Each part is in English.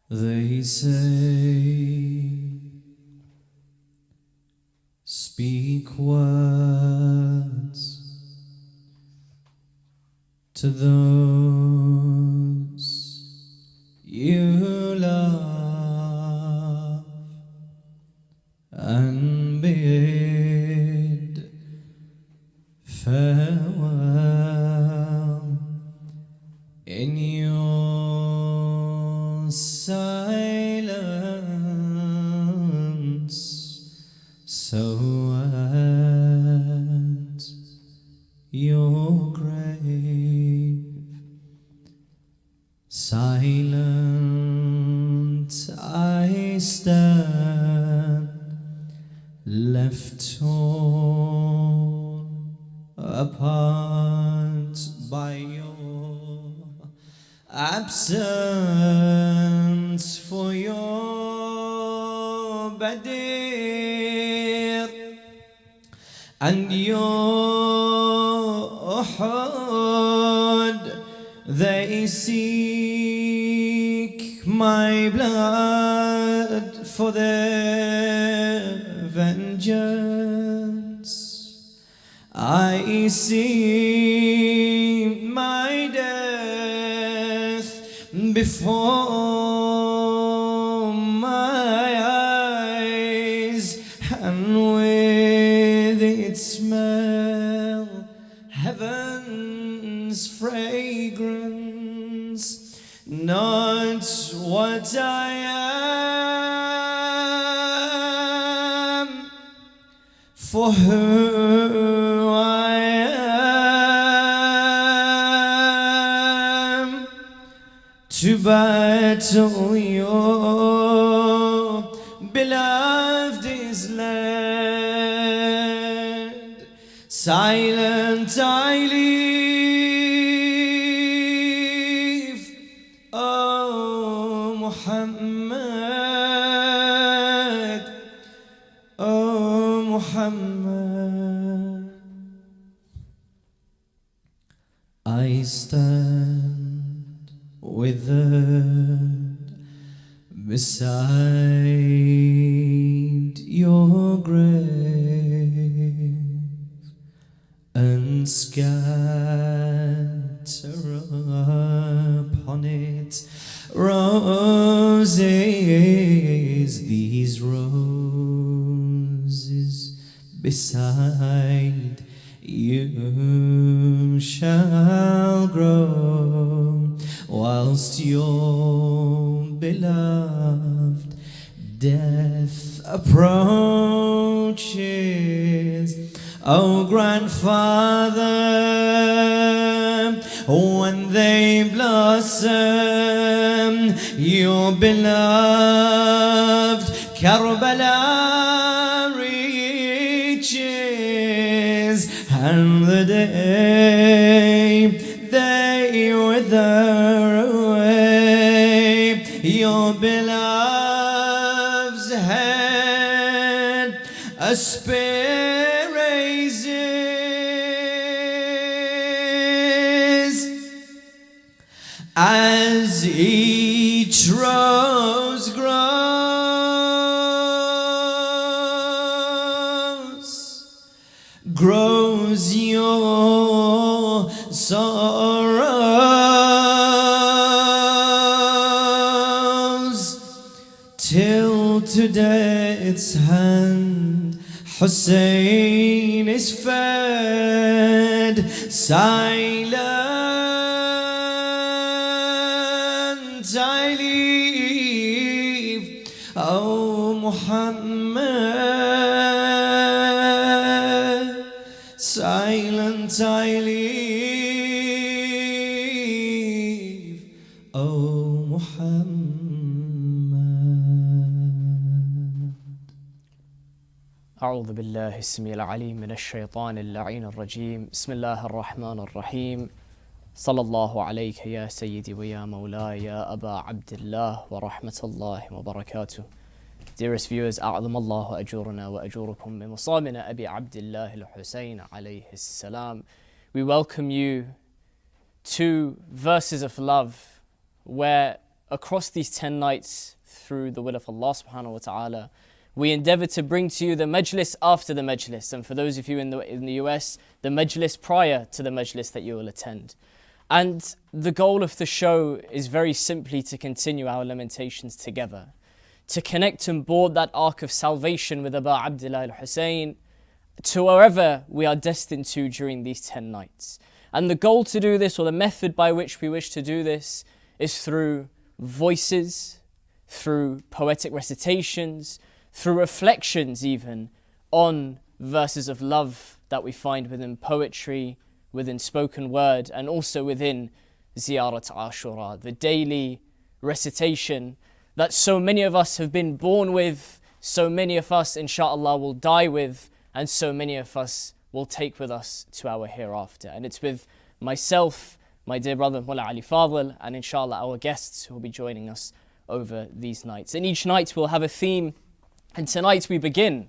They say, speak words to those you love and bid farewell in your silence, so at your grave, silent I stand, left torn apart by your absence, for your Badr and your Uhud. They seek my blood for their vengeance. I see my death before my eyes, and with its smell, heaven's fragrance, not what I am, for who I am, to battle your beloved is led. Silent I leave, O Muhammad, O Muhammad. I stand withered beside your grave, and scatter upon it roses, these roses beside you shall grow, whilst your beloved death approaches. Oh grandfather, when they blossom, your beloved Karbala reaches, and the day they wither away, your beloved's head a spear raises, as each rose grows your sorrows, till to death's hand Hussain is fed. Silent I leave, O Muhammad, silent I leave, O Muhammad. أعوذ بالله السميع العليم من الشيطان اللعين الرجيم. بسم الله الرحمن الرحيم. صلى الله عليك يا سيدي ويا مولاي يا أبا عبد الله ورحمة الله وبركاته. Dearest viewers, أعظم الله أجورنا وأجوركم بمصامنا أبي عبد الله الحسين عليه السلام. We welcome you to Verses of Love, where across these 10 nights, through the will of Allah subhanahu wa ta'ala, we endeavour to bring to you the majlis after the majlis, and for those of you in the US, the majlis prior to the majlis that you will attend. And the goal of the show is very simply to continue our lamentations together, to connect and board that ark of salvation with Abu Abdullah al-Hussein to wherever we are destined to during these 10 nights. And the goal to do this, or the method by which we wish to do this, is through voices, through poetic recitations, through reflections even on verses of love that we find within poetry, within spoken word, and also within Ziyara Ashura, the daily recitation that so many of us have been born with, so many of us inshallah will die with, and so many of us will take with us to our hereafter. And it's with myself, my dear brother Mullah Ali Fadhil, and inshallah our guests who will be joining us over these nights. And each night we'll have a theme, and tonight we begin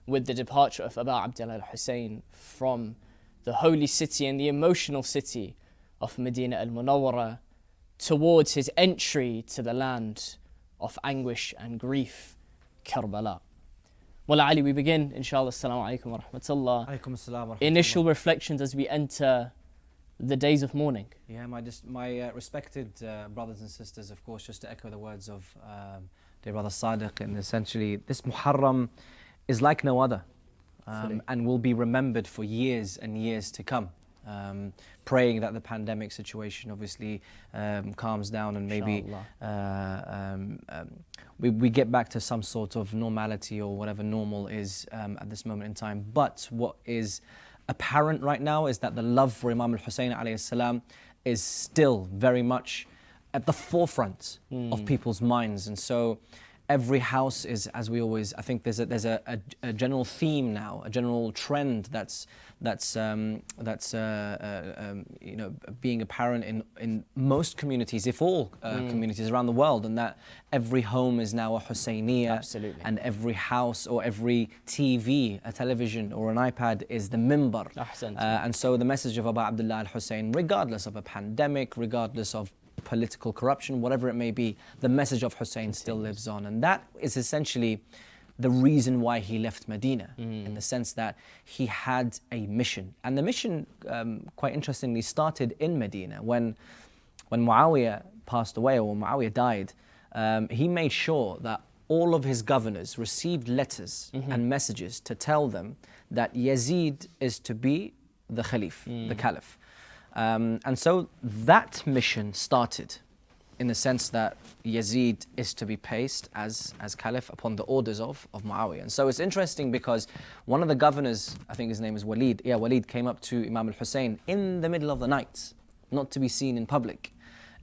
with the departure of Abu Abdullah al-Hussein from the holy city and the emotional city of Medina al-Munawwara towards his entry to the land of anguish and grief, Karbala. Mullah Ali, we begin, inshallah. Assalamu alaikum wa rahmatullah. Alaikum assalam wa rahmatullah. Initial reflections as we enter the days of mourning. Yeah, my respected brothers and sisters, of course, just to echo the words of dear brother Sadiq, and essentially this Muharram is like no other, and will be remembered for years and years to come. Praying that the pandemic situation obviously calms down, and maybe we get back to some sort of normality, or whatever normal is at this moment in time. But what is apparent right now is that the love for Imam Hussein alayhi salam is still very much at the forefront of people's minds. And so every house is, as we always, I think there's a general theme now, a general trend that's being apparent in most communities, if all communities around the world, and that every home is now a Hussainiyya. Absolutely. And every house or every TV, a television or an iPad is the mimbar. And so the message of Abu Abdullah al-Hussein, regardless of a pandemic, regardless of political corruption, whatever it may be, the message of Hussein still lives on. And that is essentially the reason why he left Medina, in the sense that he had a mission. And the mission, quite interestingly, started in Medina. When Muawiyah passed away, or when Muawiyah died, he made sure that all of his governors received letters and messages to tell them that Yazid is to be the Khalif, the Caliph. And so that mission started, in the sense that Yazid is to be placed as Caliph upon the orders of Muawiyah. And so it's interesting because one of the governors, I think his name is Walid, Walid came up to Imam al-Hussein in the middle of the night, not to be seen in public.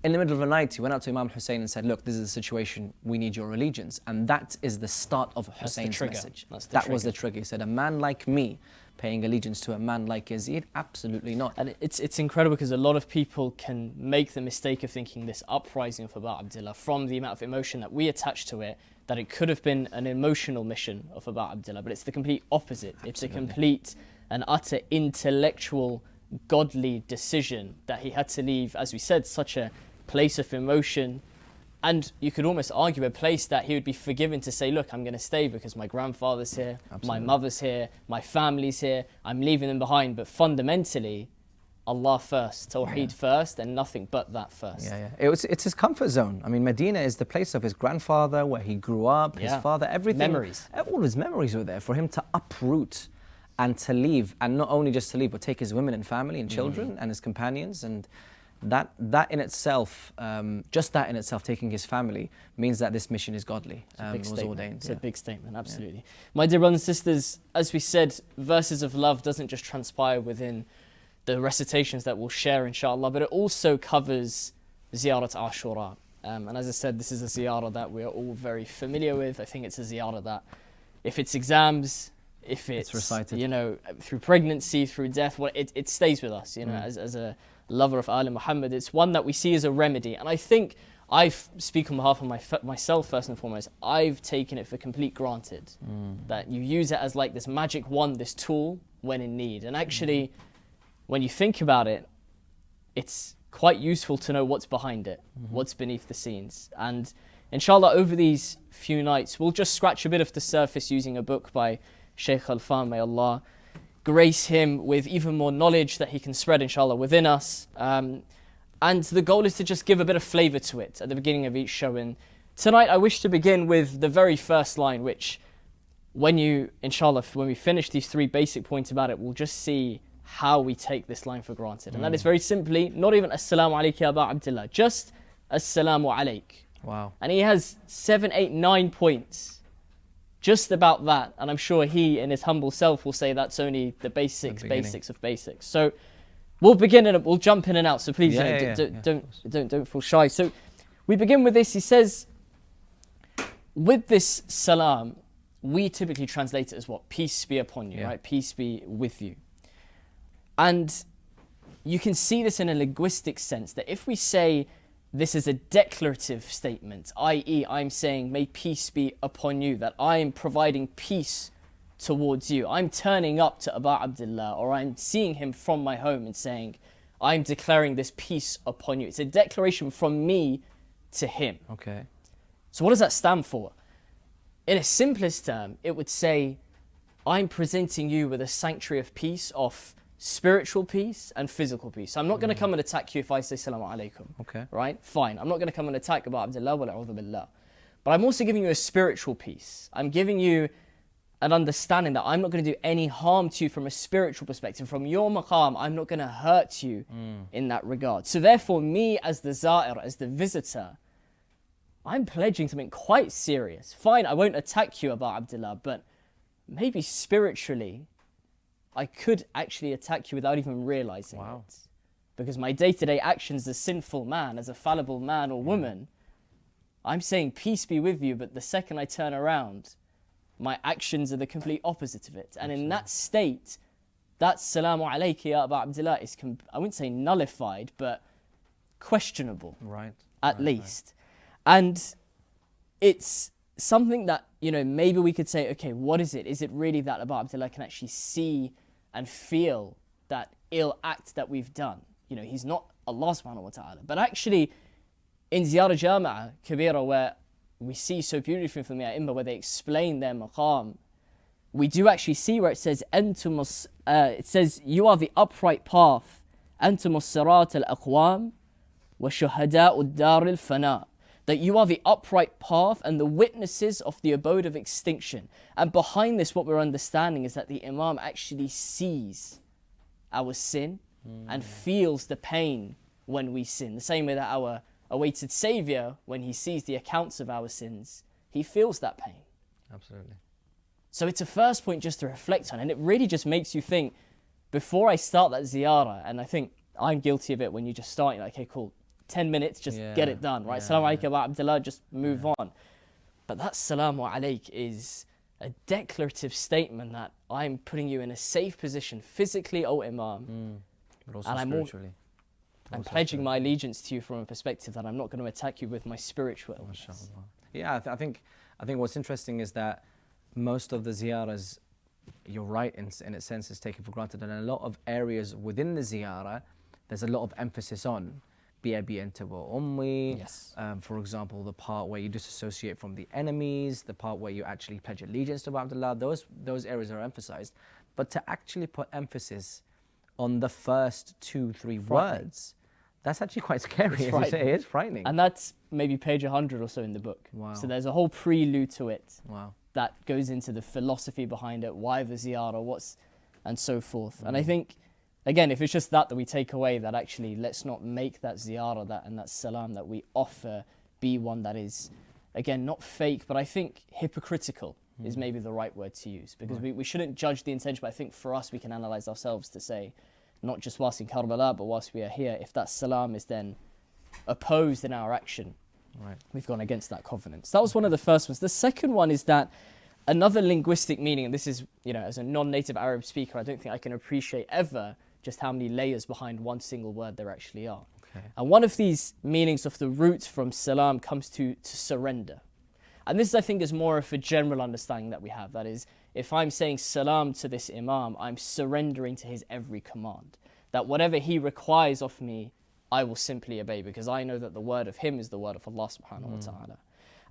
In the middle of the night, he went up to Imam Hussein and said, look, this is the situation, we need your allegiance. And that is the start of Hussein's message. That was the trigger. He said, a man like me paying allegiance to a man like Yazid? Absolutely not. And it's incredible because a lot of people can make the mistake of thinking this uprising of Abu Abdullah, from the amount of emotion that we attach to it, that it could have been an emotional mission of Abu Abdullah, but it's the complete opposite. Absolutely. It's a complete and utter intellectual, godly decision that he had to leave, as we said, such a place of emotion, and you could almost argue a place that he would be forgiven to say, look, I'm going to stay because my grandfather's here, my mother's here, my family's here, I'm leaving them behind. But fundamentally, Allah first, Tawheed first, and nothing but that first. It's his comfort zone. I mean, Medina is the place of his grandfather, where he grew up, his father, everything. Memories. All his memories were there. For him to uproot and to leave, and not only just to leave, but take his women and family and children and his companions, and that in itself, just that in itself, taking his family, means that this mission is godly. Was ordained. It's a big statement, absolutely. Yeah. My dear brothers and sisters, as we said, verses of love doesn't just transpire within the recitations that we'll share, inshallah, but it also covers Ziyara Ashura. And as I said, this is a ziyara that we are all very familiar with. I think it's a ziyara that, if it's exams, if it's recited, you know, through pregnancy, through death, it stays with us, you know, as a lover of Ali Muhammad. It's one that we see as a remedy. And I think I speak on behalf of myself first and foremost. I've taken it for complete granted that you use it as like this magic wand, this tool when in need. And actually, when you think about it, it's quite useful to know what's behind it, what's beneath the scenes. And inshallah, over these few nights, we'll just scratch a bit of the surface using a book by Shaykh Al-Fan, may Allah grace him with even more knowledge that he can spread, inshallah, within us. And the goal is to just give a bit of flavor to it at the beginning of each show. And tonight I wish to begin with the very first line, which when we finish these 3 basic points about it, we'll just see how we take this line for granted. And that is very simply, not even Assalamu alayka ya Aba Abdullah, just Assalamu alayk. Wow. And he has 7, 8, 9 points just about that. And I'm sure he, in his humble self, will say that's only the basics of basics. So we'll begin and we'll jump in and out. So please don't feel shy. So we begin with this. He says, with this salam, we typically translate it as what? Peace be upon you, right? Peace be with you. And you can see this in a linguistic sense, that if we say this is a declarative statement, i.e. I'm saying, may peace be upon you, that I am providing peace towards you. I'm turning up to Aba Abdullah, or I'm seeing him from my home and saying, I'm declaring this peace upon you. It's a declaration from me to him. Okay. So what does that stand for? In a simplest term, it would say, I'm presenting you with a sanctuary of peace, of spiritual peace and physical peace. So I'm not going to come and attack you if I say Salamu Alaikum. Okay. Right? Fine. I'm not going to come and attack Aba Abdullah wa la'udhu billah. But I'm also giving you a spiritual peace. I'm giving you an understanding that I'm not going to do any harm to you from a spiritual perspective. From your maqam, I'm not going to hurt you in that regard. So therefore, me as the za'ir, as the visitor, I'm pledging something quite serious. Fine, I won't attack you, Aba Abdullah, but maybe spiritually, I could actually attack you without even realizing it. Because my day-to-day actions as a sinful man, as a fallible man or woman, I'm saying peace be with you, but the second I turn around, my actions are the complete opposite of it. And in that state, that Salamu alayka ya Aba Abdullah is, I wouldn't say nullified, but questionable, at least. And it's something that, you know, maybe we could say, okay, what is it? Is it really that Aba Abdullah can actually see and feel that ill act that we've done? You know, he's not Allah subhanahu wa ta'ala. But actually, in Ziyara Jama'a Kabira, where we see so beautifully from the A'imma, where they explain their maqam, we do actually see where it says, it says, you are the upright path, أنتم الصراط الأقوام وشهداء الدار الفناء. That you are the upright path and the witnesses of the abode of extinction. And behind this, what we're understanding is that the Imam actually sees our sin and feels the pain when we sin. The same way that our awaited Saviour, when he sees the accounts of our sins, he feels that pain. Absolutely. So it's a first point just to reflect on, and it really just makes you think, before I start that ziyarah, and I think I'm guilty of it when you just start, you're like, okay, cool, 10 minutes, just get it done, right? Salamu alaykum wa Abdullah, just move on. But that Salamu alayk is a declarative statement that I'm putting you in a safe position physically, O Imam. But also and spiritually. I'm pledging my allegiance to you from a perspective that I'm not going to attack you with my spiritual illness. Yeah, I think what's interesting is that most of the ziyaras, you're right, in a sense, is taken for granted. And a lot of areas within the ziyarah, there's a lot of emphasis on Yes. For example, the part where you disassociate from the enemies, the part where you actually pledge allegiance to Abdullah, those areas are emphasized. But to actually put emphasis on the first 2-3 words, that's actually quite scary. It is frightening. And that's maybe page 100 or so in the book. Wow. So there's a whole prelude to it. Wow. That goes into the philosophy behind it, why the ziyarah, and so forth. And I think, again, if it's just that we take away, that actually let's not make that ziyarah and that salam that we offer be one that is, again, not fake, but I think hypocritical is maybe the right word to use. Because we shouldn't judge the intention, but I think for us we can analyse ourselves to say, not just whilst in Karbala, but whilst we are here, if that salam is then opposed in our action, we've gone against that covenant. So that was one of the first ones. The second one is that another linguistic meaning, and this is, as a non-native Arab speaker, I don't think I can appreciate ever just how many layers behind one single word there actually are. Okay. And one of these meanings of the root from salam comes to surrender. And this, I think, is more of a general understanding that we have. That is, if I'm saying salam to this imam, I'm surrendering to his every command. That whatever he requires of me, I will simply obey, because I know that the word of him is the word of Allah subhanahu wa ta'ala.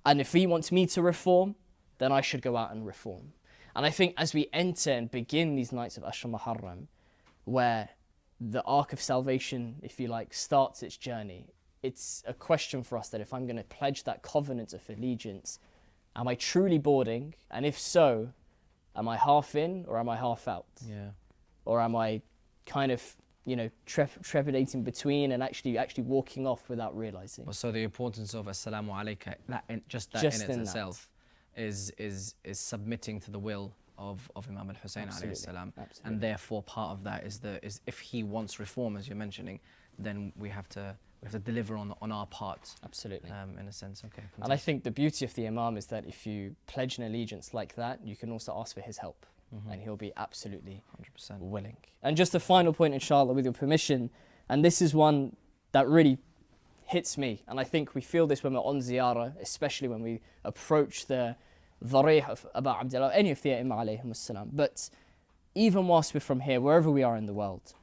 And if he wants me to reform, then I should go out and reform. And I think as we enter and begin these nights of Ashra Muharram, where the arc of salvation, if you like, starts its journey, it's a question for us that if I'm going to pledge that covenant of allegiance, am I truly boarding? And if so, am I half in or am I half out? Yeah. Or am I kind of, trepidating between and actually walking off without realizing? Well, so the importance of Assalamu Alaikum, that in itself is submitting to the will of Imam Hussain alayhi salam, and therefore part of that is if he wants reform, as you're mentioning, then we have to deliver on our part. Absolutely. In a sense, okay. Fantastic. And I think the beauty of the Imam is that if you pledge an allegiance like that, you can also ask for his help, and he'll be absolutely 100% willing. And just a final point, inshallah, with your permission, and this is one that really hits me, and I think we feel this when we're on Ziyara, especially when we approach the Dharih of Abu Abdullah, any of the Imam alayhim salam. But even whilst we're from here, wherever we are in the world,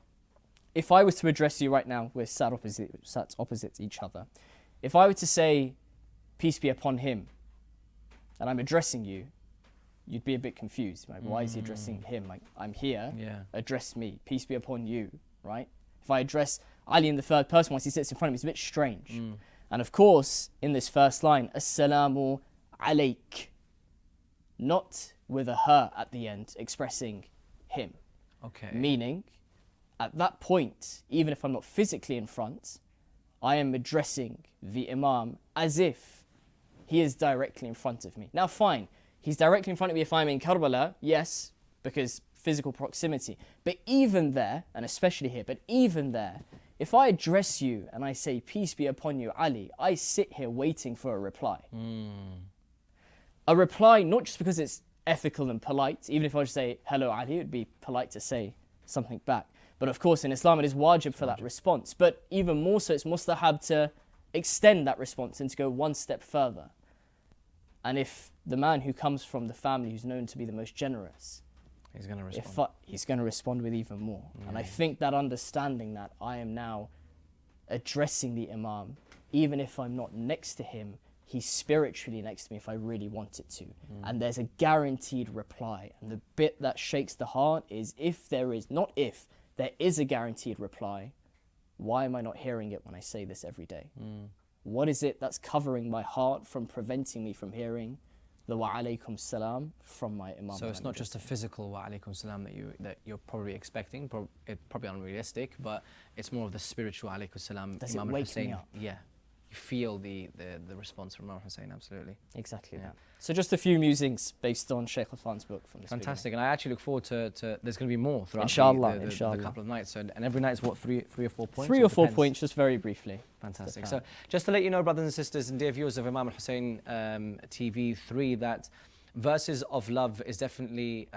if I was to address you right now, we're sat opposite each other. If I were to say, peace be upon him, and I'm addressing you, you'd be a bit confused. Like, why is he addressing him? Like, I'm here, address me, peace be upon you, right? If I address Ali in the third person once he sits in front of me, it's a bit strange. And of course, in this first line, Assalamu alayk, not with a her at the end, expressing him. Okay. Meaning, at that point, even if I'm not physically in front, I am addressing the Imam as if he is directly in front of me. Now fine, he's directly in front of me if I'm in Karbala, yes, because physical proximity. But even there, and especially here, but even there, if I address you and I say, peace be upon you, Ali, I sit here waiting for a reply. A reply, not just because it's ethical and polite, even if I just say, hello Ali, it would be polite to say something back. But of course in Islam it is wajib for that response. But even more so, it's mustahab to extend that response and to go one step further. And if the man who comes from the family who's known to be the most generous, he's going to respond. He's going to respond with even more. And I think that understanding that I am now addressing the Imam, even if I'm not next to him, he's spiritually next to me if I really wanted to. And there's a guaranteed reply. And the bit that shakes the heart is there is a guaranteed reply, why am I not hearing it when I say this every day? What is it that's covering my heart from preventing me from hearing the wa alaykum salam from my Imam? So it's not just a physical wa alaykum salam that you're probably expecting, it's probably unrealistic, but it's more of the spiritual alaykum salam. Does Imam it wake Hussain, me up? Yeah. You feel the response from Imam Hussain, absolutely. Exactly that. So just a few musings based on Shaykh Al-Fan's book from this Fantastic, and I actually look forward to there's going to be more throughout the couple of nights. So, and every night's what, three or 4 points? 3 or 4 points, just very briefly. Fantastic. So just to let you know, brothers and sisters and dear viewers of Imam Hussein TV 3, that Verses of Love is definitely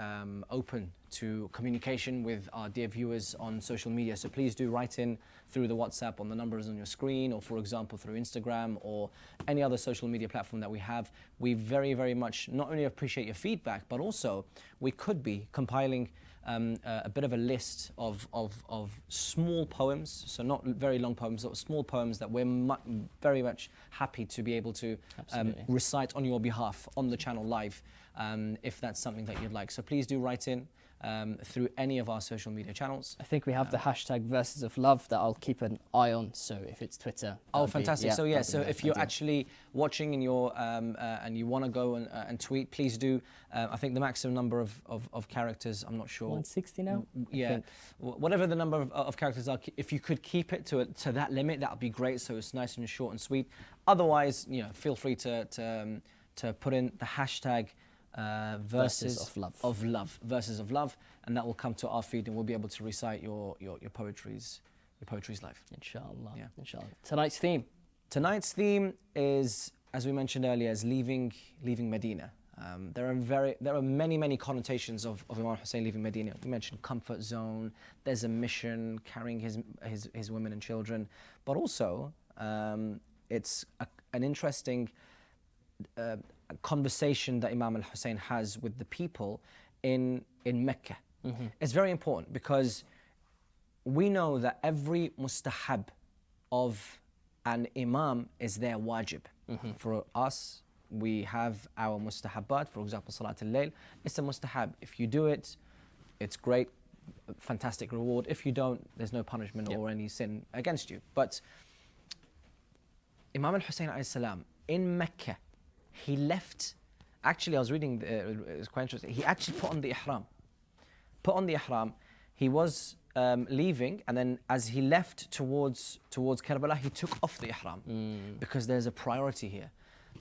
open to communication with our dear viewers on social media. So please do write in through the WhatsApp on the numbers on your screen, or for example through Instagram or any other social media platform that we have. We very, very much not only appreciate your feedback, but also we could be compiling a bit of a list of small poems, so not very long poems, but small poems that we're very much happy to be able to recite on your behalf on the channel live, if that's something that you'd like. So please do write in through any of our social media channels. I think we have the hashtag Verses of Love that I'll keep an eye on, so if it's Twitter. Oh, fantastic. So yeah, so if you're actually watching and you're and you want to go and tweet, please do. I think the maximum number of characters, I'm not sure. 160 now? Yeah, whatever the number of characters are, if you could keep it to that limit, that would be great, so it's nice and short and sweet. Otherwise, you know, feel free to put in the hashtag Verses of Love, Verses of Love, and that will come to our feed, and we'll be able to recite your poetries live. Inshallah. Yeah. Inshallah. Tonight's theme is, as we mentioned earlier, is leaving Medina. There are many connotations of Imam Hussein leaving Medina. We mentioned comfort zone. There's a mission, carrying his women and children, but also it's an interesting conversation that Imam al-Hussein has with the people in Mecca. It's very important because we know that every mustahab of an imam is their wajib. For us, we have our mustahabat. For example, Salat al-Layl, it's a mustahab. If you do it, it's great, fantastic reward. If you don't, there's no punishment or any sin against you. But Imam al-Hussein alayhi salam, in Mecca, he left, actually I was reading, it was quite interesting, he actually put on the ihram. He was leaving, and then as he left towards Karbala, he took off the ihram because there's a priority here.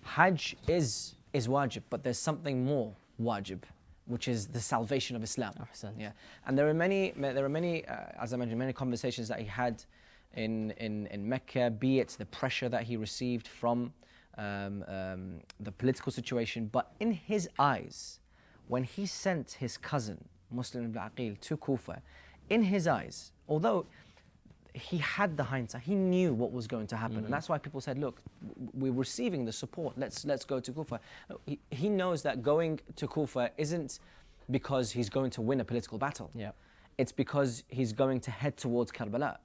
Hajj is wajib, but there's something more wajib, which is the salvation of Islam. Yeah, and there are many, as I mentioned, many conversations that he had in Mecca, be it the pressure that he received from the political situation, but in his eyes, when he sent his cousin Muslim ibn Aqil to Kufa, in his eyes, although he had the hindsight, he knew what was going to happen, and that's why people said, look, we're receiving the support, let's go to Kufa. He knows that going to Kufa isn't because he's going to win a political battle. It's because he's going to head towards Karbala.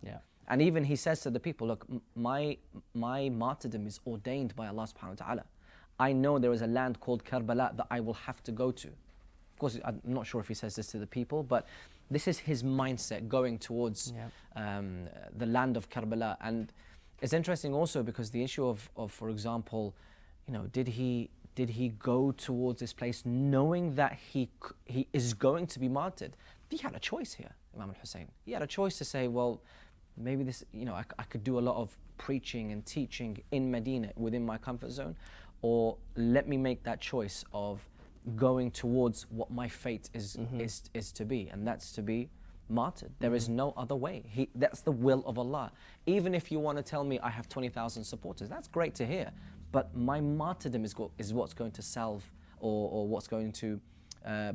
And even he says to the people, look, my martyrdom is ordained by Allah subhanahu wa ta'ala. I know there is a land called Karbala that I will have to go to. Of course, I'm not sure if he says this to the people, but this is his mindset going towards the land of Karbala. And it's interesting also because the issue of for example, you know, did he go towards this place knowing that he is going to be martyred? He had a choice here, Imam al-Hussein. He had a choice to say, well, maybe this, you know, I could do a lot of preaching and teaching in Medina within my comfort zone, or let me make that choice of going towards what my fate is to be, and that's to be martyred. There is no other way. That's the will of Allah. Even if you want to tell me I have 20,000 supporters, that's great to hear, but my martyrdom is what's going to salve or what's going to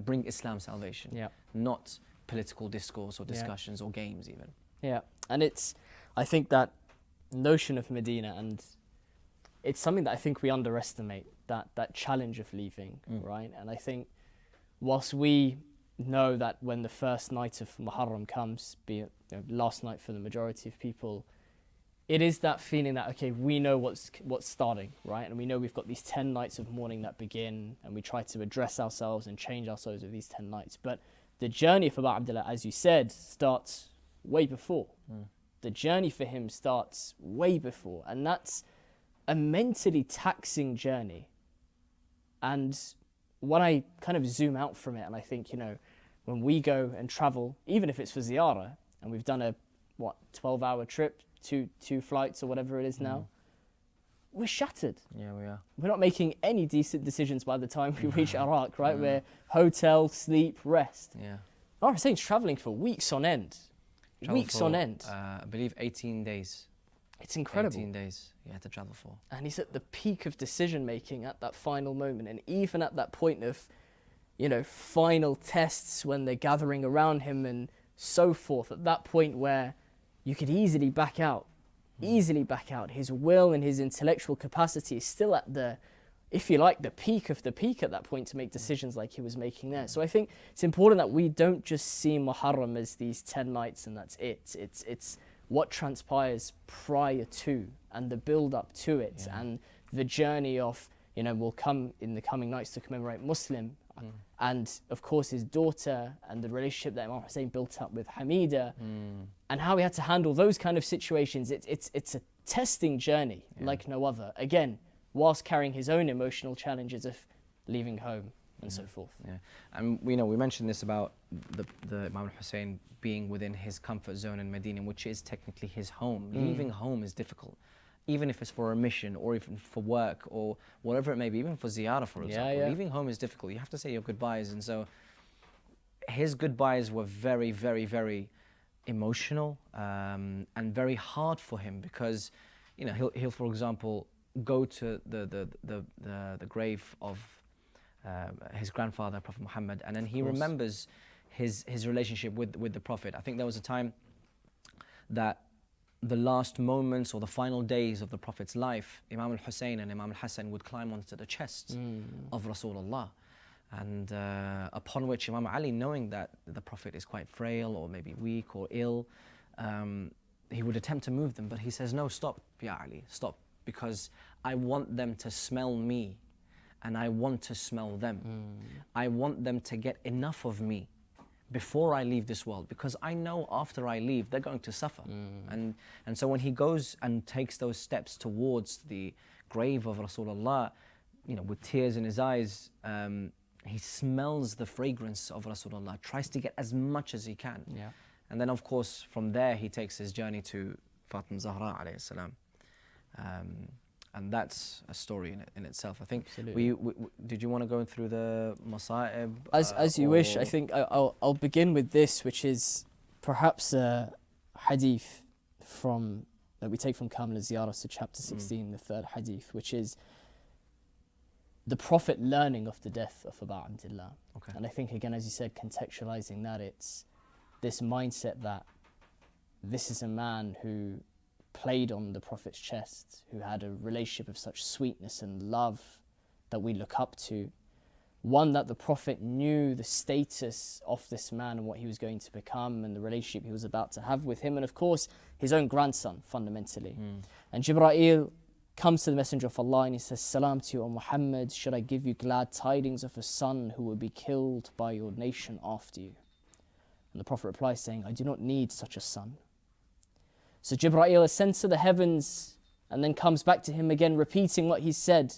bring Islam salvation, not political discourse or discussions or games even. And I think that notion of Medina, and it's something that I think we underestimate, that challenge of leaving, right? And I think whilst we know that when the first night of Muharram comes, be it last night for the majority of people, it is that feeling that, okay, we know what's starting, right? And we know we've got these 10 nights of mourning that begin, and we try to address ourselves and change ourselves with these 10 nights. But the journey for Abu Abdullah, as you said, starts way before. The journey for him starts way before, and that's a mentally taxing journey. And when I kind of zoom out from it, and I think, you know, when we go and travel, even if it's for Ziyara, and we've done a 12-hour trip, two flights or whatever it is now, we're shattered. Yeah, we are. We're not making any decent decisions by the time we reach Iraq, right? We're hotel, sleep, rest. I'm saying traveling for weeks on end. I believe 18 days. It's incredible. 18 days you had to travel for. And he's at the peak of decision making at that final moment. And even at that point of, you know, final tests when they're gathering around him and so forth, at that point where you could easily back out, his will and his intellectual capacity is still at the, if you like, the peak of the peak at that point to make decisions like he was making there. So I think it's important that we don't just see Muharram as these 10 nights and that's it. It's what transpires prior to and the build up to it and the journey of, you know, will come in the coming nights to commemorate Muslim and of course his daughter and the relationship that Imam Hussein built up with Hamida and how he had to handle those kind of situations. It's a testing journey like no other. Again, whilst carrying his own emotional challenges of leaving home and so forth. And we mentioned this about the Imam Hussein being within his comfort zone in Medina, which is technically his home. Leaving home is difficult, even if it's for a mission or even for work or whatever it may be, even for Ziyara, for example. Leaving home is difficult. You have to say your goodbyes, and so his goodbyes were very, very, very emotional and very hard for him because, you know, he'll for example go to the grave of his grandfather, Prophet Muhammad, and then he remembers his relationship with the Prophet. I think there was a time that the last moments or the final days of the Prophet's life, Imam Hussein and Imam Hassan would climb onto the chests of Rasulullah. And upon which Imam Ali, knowing that the Prophet is quite frail or maybe weak or ill, he would attempt to move them, but he says, no, stop, Ya Ali, stop, because I want them to smell me and I want to smell them. I want them to get enough of me before I leave this world, because I know after I leave they're going to suffer. And so when he goes and takes those steps towards the grave of Rasulullah, you know, with tears in his eyes, he smells the fragrance of Rasulullah, tries to get as much as he can. Yeah. And then of course from there he takes his journey to Fatima Zahra alayhi salam. And that's a story in itself. I think did you want to go through the masa'ib? As you wish. I think I'll begin with this, which is perhaps a hadith that we take from Kamil al-Ziyara, so chapter 16, the third hadith, which is the Prophet learning of the death of Abu Abdullah. Okay. And I think, again, as you said, contextualizing that, it's this mindset that this is a man who played on the Prophet's chest, who had a relationship of such sweetness and love that we look up to. One, that the Prophet knew the status of this man and what he was going to become and the relationship he was about to have with him, and of course his own grandson, fundamentally. And Jibreel comes to the Messenger of Allah and he says, Salam to you, O Muhammad, should I give you glad tidings of a son who will be killed by your nation after you? And the Prophet replies saying, I do not need such a son. So Jibreel ascends to the heavens and then comes back to him again, repeating what he said.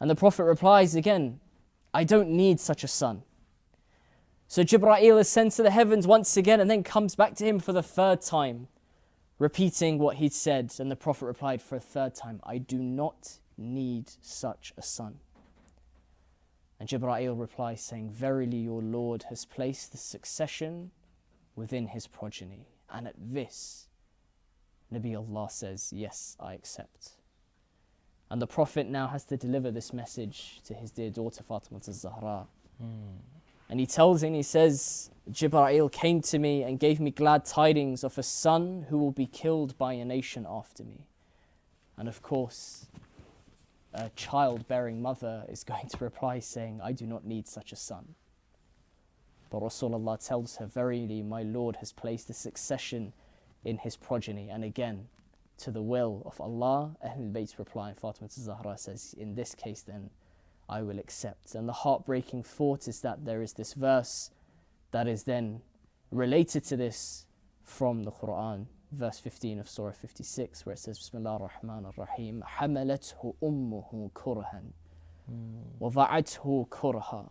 And the Prophet replies again, I don't need such a son. So Jibreel ascends to the heavens once again and then comes back to him for the third time, repeating what he'd said. And the Prophet replied for a third time, I do not need such a son. And Jibreel replies saying, verily your Lord has placed the succession within his progeny. And at this, Nabi Allah says, yes, I accept. And the Prophet now has to deliver this message to his dear daughter Fatima al-Zahra. And he tells him, he says, Jibreel came to me and gave me glad tidings of a son who will be killed by a nation after me. And of course, a childbearing mother is going to reply saying, I do not need such a son. But Rasulullah tells her, verily my Lord has placed a succession in his progeny. And again, to the will of Allah, Ahlul Bayt reply, and Fatima al-Zahra says, in this case then, I will accept. And the heartbreaking thought is that there is this verse that is then related to this from the Quran, verse 15 of Surah 56, where it says, Bismillah ar-Rahman ar-Rahim, حَمَلَتْهُ أُمُّهُ كُرْهًا وَضَعَتْهُ كُرْهًا.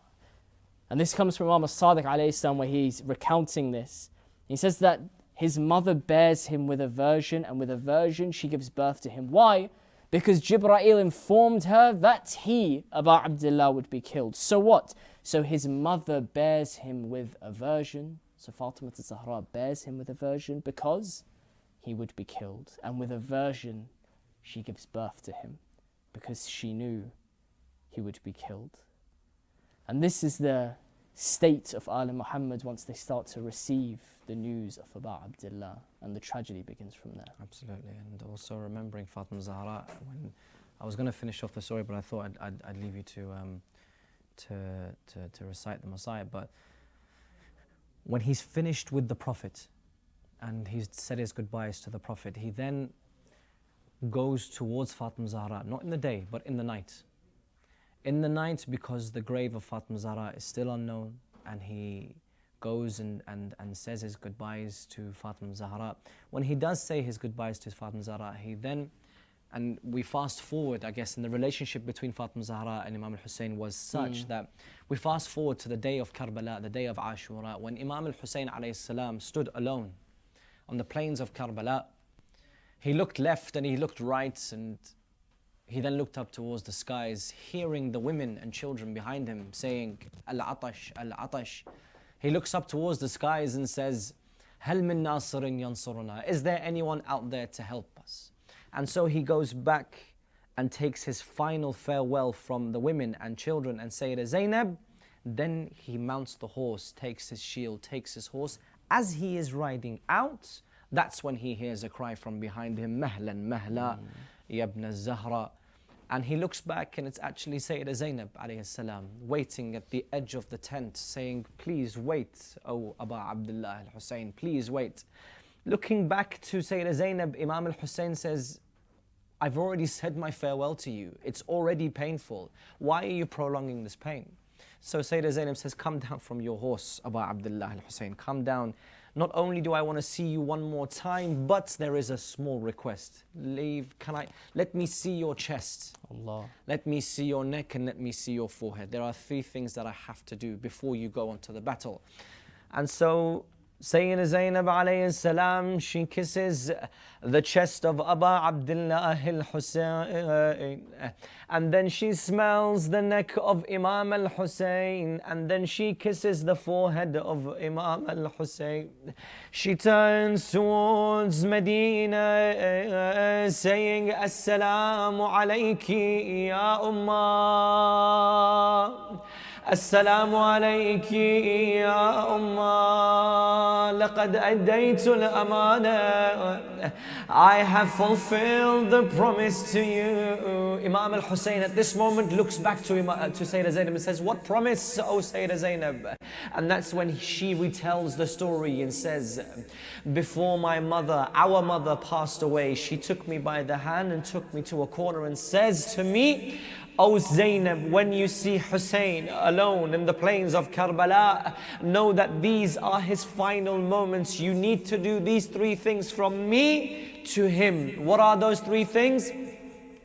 And this comes from Imam Sadiq alayhi salam, where he's recounting this. He says that his mother bears him with aversion, and with aversion she gives birth to him. Why? Because Jibreel informed her that he, Abu Abdullah, would be killed. So what? So his mother bears him with aversion. So Fatima al-Zahra bears him with aversion because he would be killed. And with aversion, she gives birth to him because she knew he would be killed. And this is the state of Al Muhammad once they start to receive the news of Abu Abdullah, and the tragedy begins from there. Absolutely. And also remembering Fatima Zahra, when I was going to finish off the story, but I thought I'd leave you to recite the Messiah. But when he's finished with the Prophet and he's said his goodbyes to the Prophet, he then goes towards Fatima Zahra, not in the day but in the night. In the night, because the grave of Fatima Zahra is still unknown, and he goes and says his goodbyes to Fatima Zahra. When he does say his goodbyes to Fatima Zahra, he then, and we fast forward, I guess, in the relationship between Fatima Zahra and Imam Hussein was such that we fast forward to the day of Karbala, the day of Ashura, when Imam Hussein alayhi salam stood alone on the plains of Karbala. He looked left and he looked right, and he then looked up towards the skies, hearing the women and children behind him saying, Al-Atash, Al-Atash. He looks up towards the skies and says, Hal min nasirin yansuruna? Is there anyone out there to help us? And so he goes back and takes his final farewell from the women and children and Sayyidah Zainab, then he mounts the horse, takes his shield, takes his horse. As he is riding out, that's when he hears a cry from behind him, Mahlan, Mahla, Ya ibn al-Zahra. And he looks back and it's actually Sayyidah Zainab alayhi salam, waiting at the edge of the tent, saying, please wait, O Aba Abdullah al-Hussain, please wait. Looking back to Sayyidah Zainab, Imam al-Hussain says, I've already said my farewell to you. It's already painful. Why are you prolonging this pain? So Sayyidah Zainab says, come down from your horse, Aba Abdullah al-Hussain, come down. Not only do I want to see you one more time, but there is a small request. Let me see your chest. Allah. Let me see your neck and let me see your forehead. There are 3 things that I have to do before you go onto the battle. And so Sayyidina Zainab alayhi salam, she kisses the chest of Aba Abdullah al-Hussain, and then she smells the neck of Imam al-Hussain, and then she kisses the forehead of Imam al-Hussain. She turns towards Medina, saying, Assalamu alayki ya Ummah. السلام عليك يا أمة لقد أديت الأمانة. I have fulfilled the promise to you. Imam al-Hussain at this moment looks back to Sayyidah Zainab and says, what promise, O Sayyidah Zainab? And that's when she retells the story and says, before my mother, our mother passed away, she took me by the hand and took me to a corner and says to me, O Zainab, when you see Hussain alone in the plains of Karbala, know that these are his final moments. You need to do these 3 things from me to him. What are those 3 things?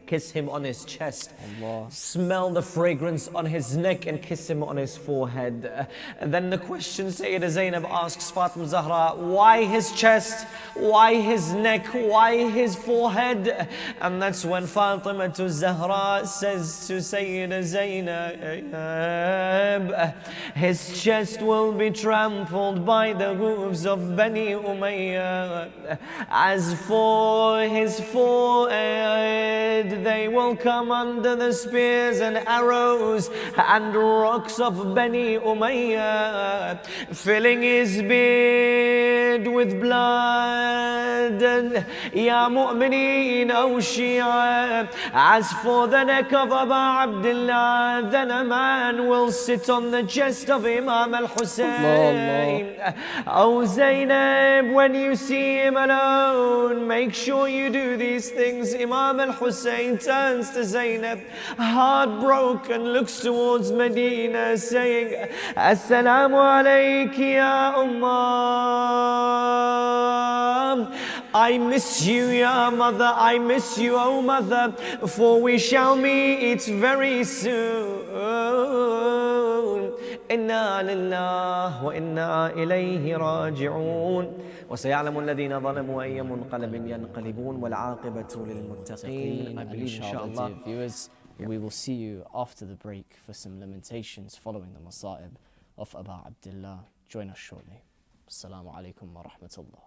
Kiss him on his chest, Allah. Smell the fragrance on his neck and kiss him on his forehead. And then the question Sayyidah Zainab asks Fatima Zahra, why his chest? Why his neck? Why his forehead? And that's when Fatima Zahra says to Sayyidah Zainab, his chest will be trampled by the hooves of Bani Umayyah. As for his forehead, they will come under the spears and arrows and rocks of Bani Umayyah, filling his beard with blood. And Ya Mu'mineen, O Shia, as for the neck of Abu Abdullah, then a man will sit on the chest of Imam al-Hussain. O Zainab, when you see him alone, make sure you do these things. Imam al-Hussain turns to Zainab, heartbroken, looks towards Medina, saying, Assalamu alayki ya Ummah. I miss you, ya mother, I miss you, O mother, for we shall meet very soon. Inna lillahi wa inna ilayhi raji'un. وسيعلم الذين ظلموا أي منقلب ينقلبون والعاقبة للمتقين. I believe inshallah, viewers, we will see you after the break for some lamentations following the Masa'ib of Abu Abdullah. Join us shortly. Assalamu alaikum wa rahmatullah.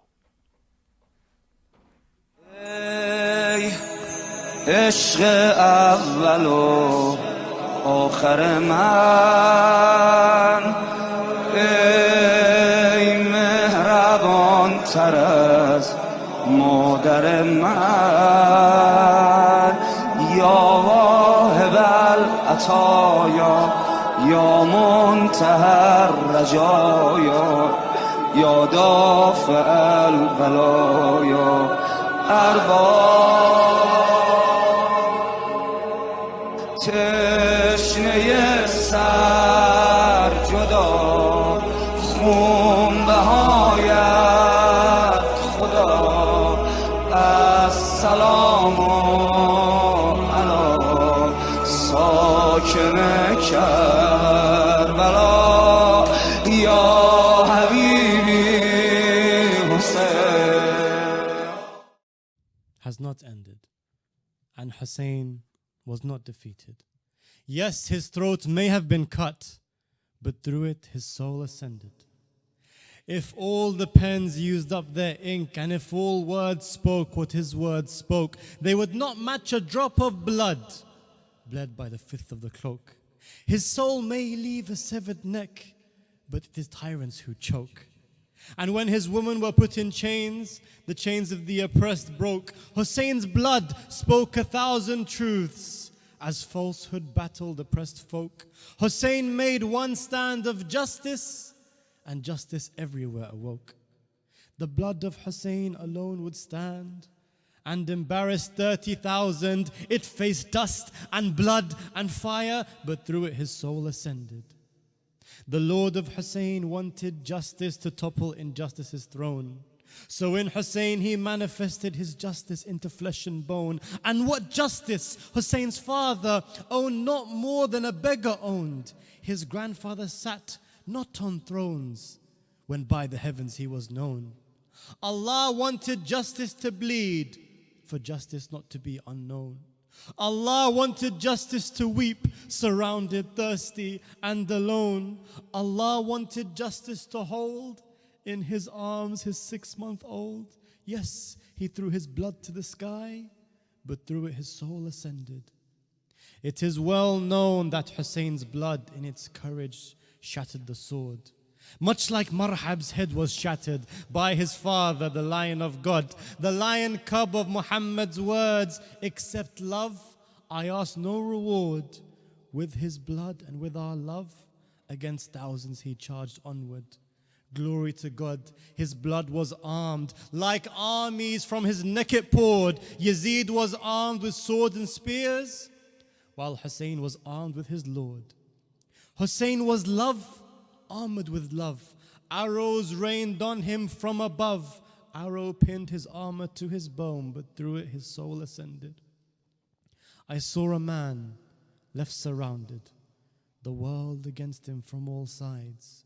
عشق اول و آخر من ای مهربان تر از مادر من یا واهب العطایا یا منتهی الرجایا یا دافع البلایا تشنه سر جدا خون بهایت خدا السلام علی ساکن کربلا یا حبیبی حسین has not ended, and Hussein was not defeated. Yes, his throat may have been cut, but through it his soul ascended. If all the pens used up their ink, and if all words spoke what his words spoke, they would not match a drop of blood bled by the fifth of the cloak. His soul may leave a severed neck, but it is tyrants who choke. And when his women were put in chains, the chains of the oppressed broke. Hussein's blood spoke 1,000 truths as falsehood battled oppressed folk. Hussein made one stand of justice, and justice everywhere awoke. The blood of Hussein alone would stand, and embarrassed 30,000. It faced dust and blood and fire, but through it his soul ascended. The Lord of Hussein wanted justice to topple injustice's throne. So in Hussein he manifested his justice into flesh and bone. And what justice Hussein's father owned not more than a beggar owned. His grandfather sat not on thrones when by the heavens he was known. Allah wanted justice to bleed, for justice not to be unknown. Allah wanted justice to weep, surrounded, thirsty and alone. Allah wanted justice to hold in his arms his 6-month-old. Yes, he threw his blood to the sky, but through it his soul ascended. It is well known that Hussein's blood in its courage shattered the sword. Much like Marhab's head was shattered by his father, the Lion of God, the lion cub of Muhammad's words. Except love, I ask no reward. With his blood and with our love, against thousands he charged onward. Glory to God, his blood was armed, like armies from his neck it poured. Yazid was armed with swords and spears, while Hussein was armed with his Lord. Hussein was love, armored with love. Arrows rained on him from above. Arrow pinned his armor to his bone, but through it his soul ascended. I saw a man left surrounded, the world against him from all sides.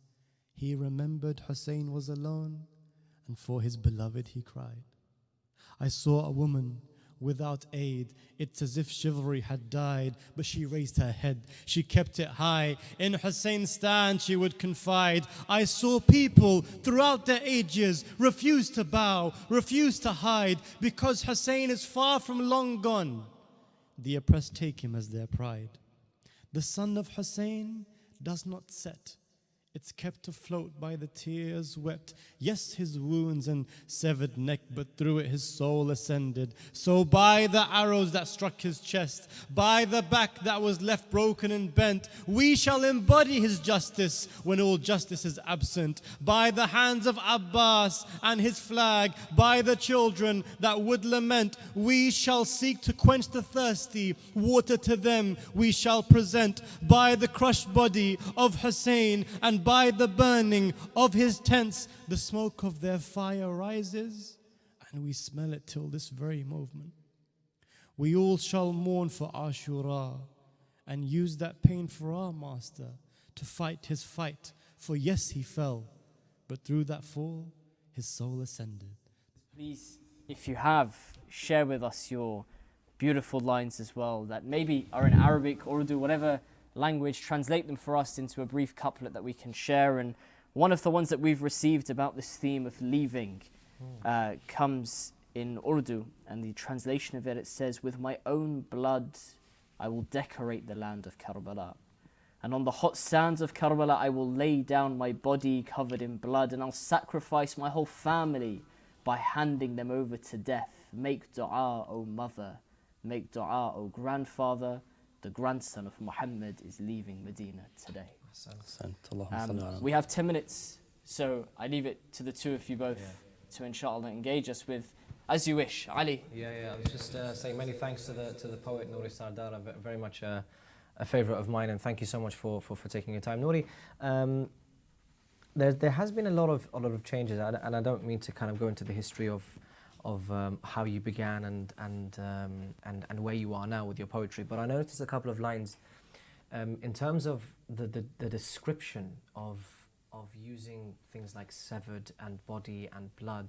He remembered Hussein was alone, and for his beloved he cried. I saw a woman without aid. It's as if chivalry had died, but she raised her head, she kept it high. In Hussein's stand she would confide. I saw people throughout their ages refuse to bow, refuse to hide, because Hussein is far from long gone. The oppressed take him as their pride. The sun of Hussein does not set. It's kept afloat by the tears wept. Yes, his wounds and severed neck, but through it his soul ascended. So by the arrows that struck his chest, by the back that was left broken and bent, we shall embody his justice when all justice is absent. By the hands of Abbas and his flag, by the children that would lament, we shall seek to quench the thirsty. Water to them we shall present. By the crushed body of Hussein and by the burning of his tents, the smoke of their fire rises, and we smell it till this very moment. We all shall mourn for Ashura and use that pain for our master to fight his fight. For yes, he fell, but through that fall, his soul ascended. Please, if you have, share with us your beautiful lines as well that maybe are in Arabic, Urdu, whatever language. Translate them for us into a brief couplet that we can share. And one of the ones that we've received about this theme of leaving comes in Urdu, and the translation of it, it says, "With my own blood I will decorate the land of Karbala, and on the hot sands of Karbala I will lay down my body covered in blood, and I'll sacrifice my whole family by handing them over to death. Make dua, O mother, make dua, O grandfather. The grandson of Muhammad is leaving Medina today." We have 10 minutes, so I leave it to the two of you both to inshallah engage us with as you wish. Ali. I was just saying many thanks to the poet Nouri Sardar, very much a favourite of mine, and thank you so much for taking your time. Nouri, there has been a lot of changes, and I don't mean to kind of go into the history of how you began and where you are now with your poetry, but I noticed a couple of lines in terms of the description of using things like severed and body and blood.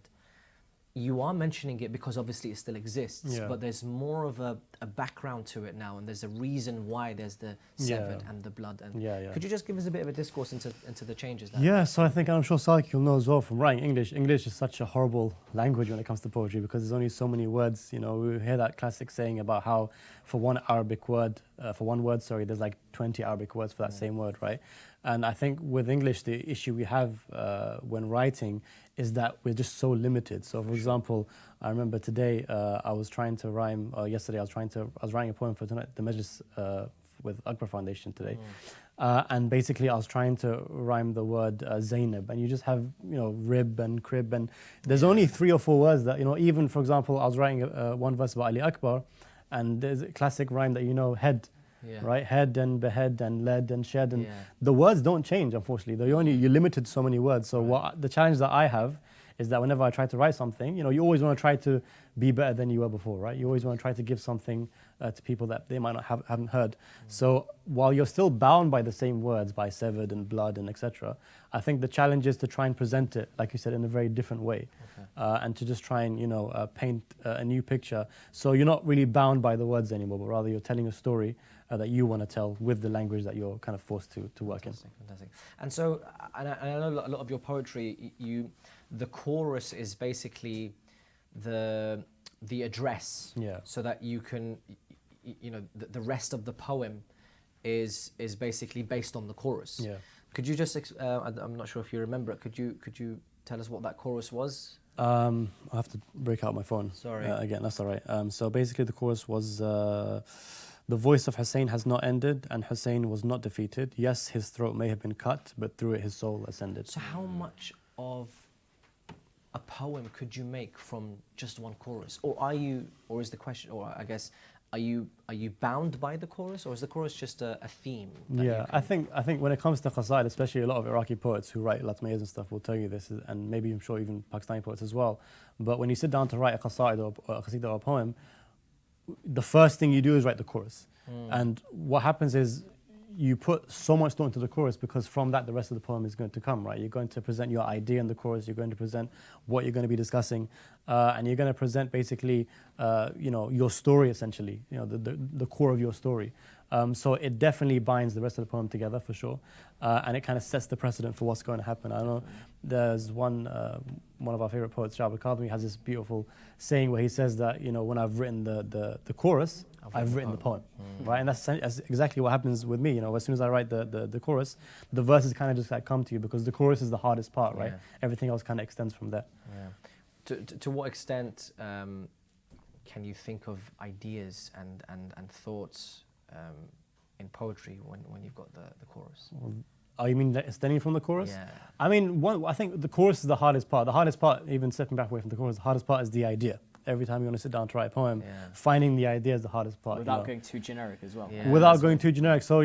you are mentioning it because obviously it still exists, Yeah. but there's more of a background to it now, and there's a reason why there's the severed and the blood. And could you just give us a bit of a discourse into the changes? Yeah, so I think, I'm sure Sadiq you'll know as well from writing English. English is such a horrible language when it comes to poetry because there's only so many words. You know, we hear that classic saying about how for one word, there's like 20 Arabic words for that same word, right? And I think with English, the issue we have when writing is that we're just so limited. So, for example, I remember today I was trying to rhyme. Yesterday, I was writing a poem for tonight, the Majlis with Akbar Foundation today, and basically I was trying to rhyme the word Zainab, and you just have rib and crib, and there's only 3 or 4 words that even for example I was writing one verse about Ali Akbar, and there's a classic rhyme that head. Yeah. Right, head and behead and led and shed, and the words don't change. Unfortunately, you're limited to so many words. So what the challenge that I have is that whenever I try to write something, you always want to try to be better than you were before, right? You always want to try to give something to people that they might not haven't heard. So while you're still bound by the same words, by severed and blood and etc., I think the challenge is to try and present it, like you said, in a very different way, and to just try and paint a new picture. So you're not really bound by the words anymore, but rather you're telling a story that you want to tell with the language that you're kind of forced to work in. Fantastic. And so, and I know a lot of your poetry, the chorus is basically the address, so that you can, the rest of the poem is basically based on the chorus. Yeah. Could you just, I'm not sure if you remember it, could you tell us what that chorus was? I have to break out my phone. Sorry. Again, that's all right. So basically the chorus was, the voice of Hussain has not ended, and Hussain was not defeated. Yes, his throat may have been cut, but through it his soul ascended. So how much of a poem could you make from just one chorus? Or is the question, or I guess, are you bound by the chorus, or is the chorus just a theme? Yeah, I think when it comes to qasaid, especially a lot of Iraqi poets who write latmiyas and stuff will tell you this, and maybe I'm sure even Pakistani poets as well. But when you sit down to write a qasaid or a qasida or a poem, the first thing you do is write the chorus. And what happens is you put so much thought into the chorus because from that the rest of the poem is going to come, right? You're going to present your idea in the chorus, you're going to present what you're going to be discussing, and you're going to present basically your story essentially, the core of your story. So it definitely binds the rest of the poem together for sure, and it kind of sets the precedent for what's going to happen. I know there's one of our favorite poets, Shah al-Kadhimi, has this beautiful saying where he says that when I've written the chorus, I've written the poem, right? And that's exactly what happens with me. As soon as I write the chorus, the verses kind of just like come to you because the chorus is the hardest part, right? Everything else kind of extends from there. Yeah. To what extent can you think of ideas and thoughts in poetry when you've got the chorus? Oh, you mean extending from the chorus? Yeah. I mean, I think the chorus is the hardest part. The hardest part, even stepping back away from the chorus, the hardest part is the idea. Every time you want to sit down to write a poem, finding the idea is the hardest part. Without going too generic as well. Yeah, without going too generic. So,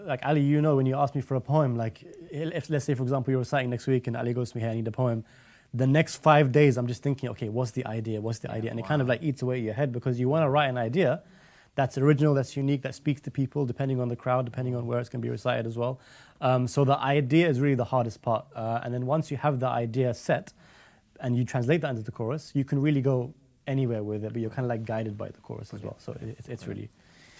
like Ali, when you ask me for a poem, like if let's say, for example, you're reciting next week and Ali goes to me, hey, I need a poem. The next 5 days, I'm just thinking, okay, what's the idea? What's the idea? And it kind of like eats away at your head because you want to write an idea that's original, that's unique, that speaks to people, depending on the crowd, depending on where it's going to be recited as well. So the idea is really the hardest part. And then once you have the idea set and you translate that into the chorus, you can really go anywhere with it, but you're kind of like guided by the chorus as well. So it's really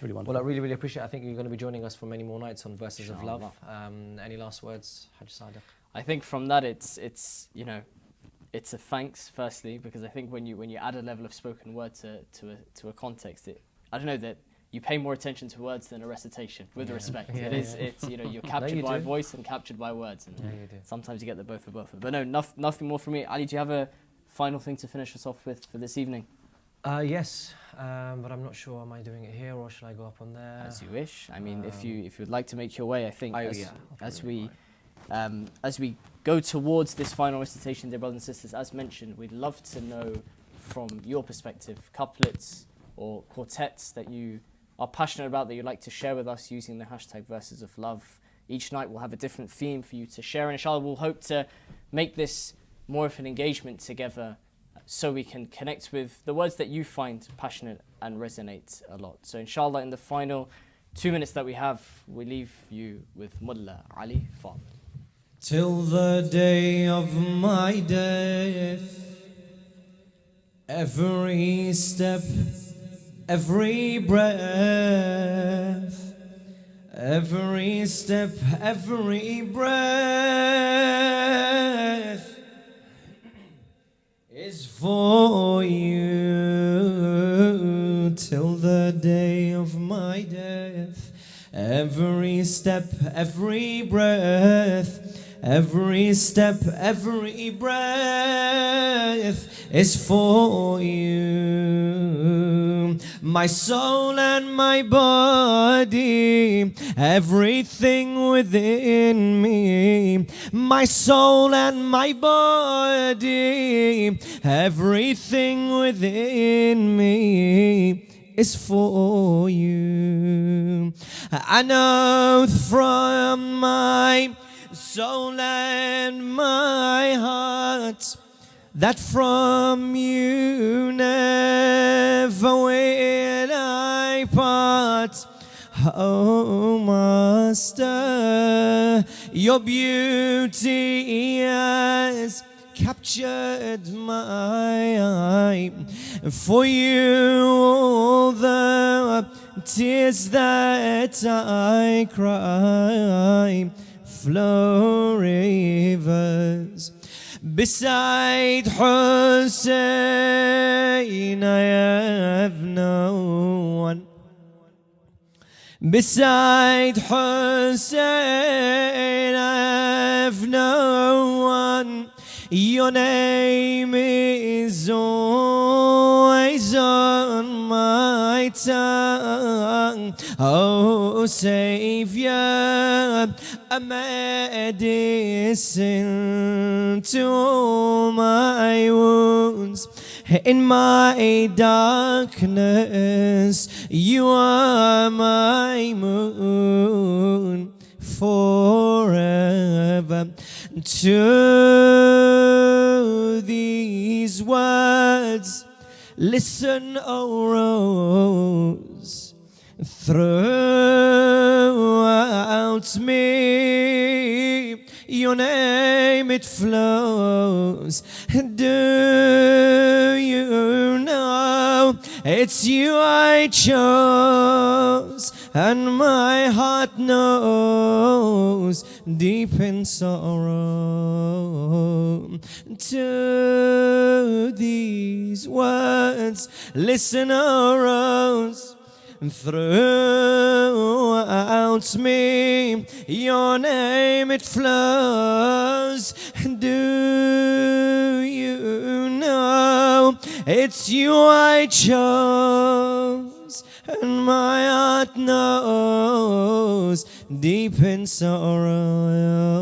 wonderful. Well, I really appreciate it. I think you're going to be joining us for many more nights on Verses of Love. Any last words, Hajj Sadiq? I think from that it's a thanks firstly, because I think when you add a level of spoken word to a context, I don't know, that you pay more attention to words than a recitation, with respect. It's you're captured by voice and captured by words, and sometimes you get the both of both. But no, nothing more from me. Ali, do you have a final thing to finish us off with for this evening? Yes, but I'm not sure. Am I doing it here or should I go up on there? As you wish. I mean, if you'd like to make your way, I think as we go towards this final recitation, dear brothers and sisters, as mentioned, we'd love to know from your perspective couplets or quartets that you are passionate about that you'd like to share with us using the hashtag Verses of Love. Each night we'll have a different theme for you to share, and inshallah we'll hope to make this more of an engagement together so we can connect with the words that you find passionate and resonate a lot. So inshallah, in the final 2 minutes that we have, we leave you with Mullah Ali Fadhil. Till the day of my death, Every step, every breath, every step, every breath is for you till the day of my death. Every step, every breath, every step, every breath is for you. My soul and my body, everything within me. My soul and my body, everything within me is for you. An oath from my soul and my heart that from you never will I part. Oh Master, your beauty has captured my eye. For you all the tears that I cry flow rivers. Beside Hussain I have no one. Beside Hussain I have no one. Your name is always on my tongue. Oh Savior, a medicine to all my wounds. In my darkness, you are my moon forever. To these words, listen, O rose, throughout me your name it flows. Do you know it's you I chose, and my heart knows deep in sorrow. To these words, listen, O rose, throughout me your name it flows. Do you know it's you I chose, and my heart knows deep in sorrow.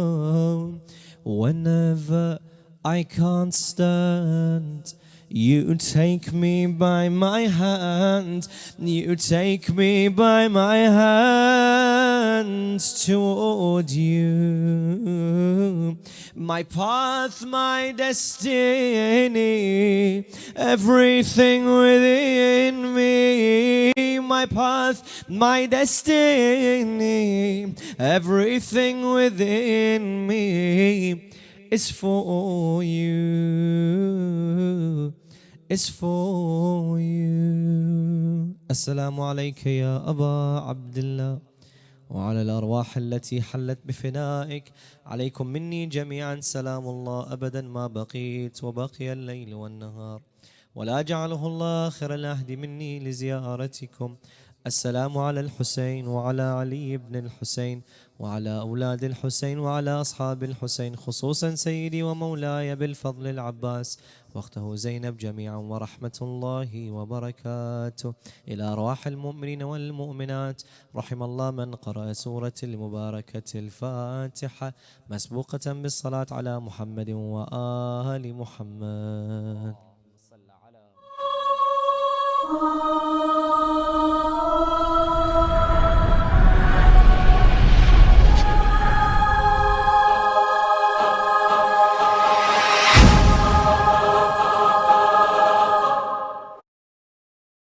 Whenever I can't stand, you take me by my hand. You take me by my hand toward you. My path, my destiny, everything within me. My path, my destiny, everything within me is for you, is for you. Assalamu alayka ya Aba Abdullah وعلى الأرواح التي حلت بفنائك. عليكم مني جميعا سلام الله أبدا ما بقيت وبقي الليل والنهار، ولا جعله الله آخر العهد مني لزيارتكم. السلام على الحسين وعلى علي بن الحسين وعلى أولاد الحسين وعلى أصحاب الحسين، خصوصا سيدي ومولاي بالفضل العباس واخته زينب جميعا، ورحمة الله وبركاته إلى أرواح المؤمنين والمؤمنات. رحم الله من قرأ سورة المباركة الفاتحة مسبوقة بالصلاة على محمد وآل محمد.